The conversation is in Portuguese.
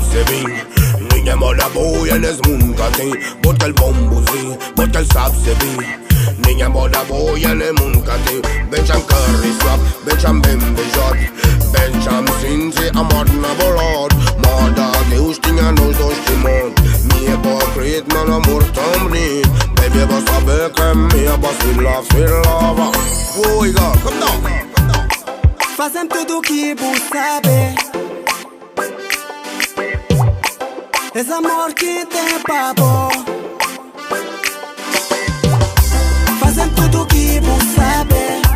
se vin. Ninguém mora boia nesse mundo que tem. Bota el bombozinho, bota el sabe se vin. Ninguém mora boia nesse mundo que tem. Bencham curry swap, bencham bem beijado. Bencham cinze, amor na bolad. Moda que os tinha nos dois timões. Minha hipócrita, meu amor tão bonito. Baby, vou saber que é minha, vou se lava. Oi, go, come down. Fazem tudo o que vos sabe. És amor que tem papo. Fazem tudo o que vos sabe.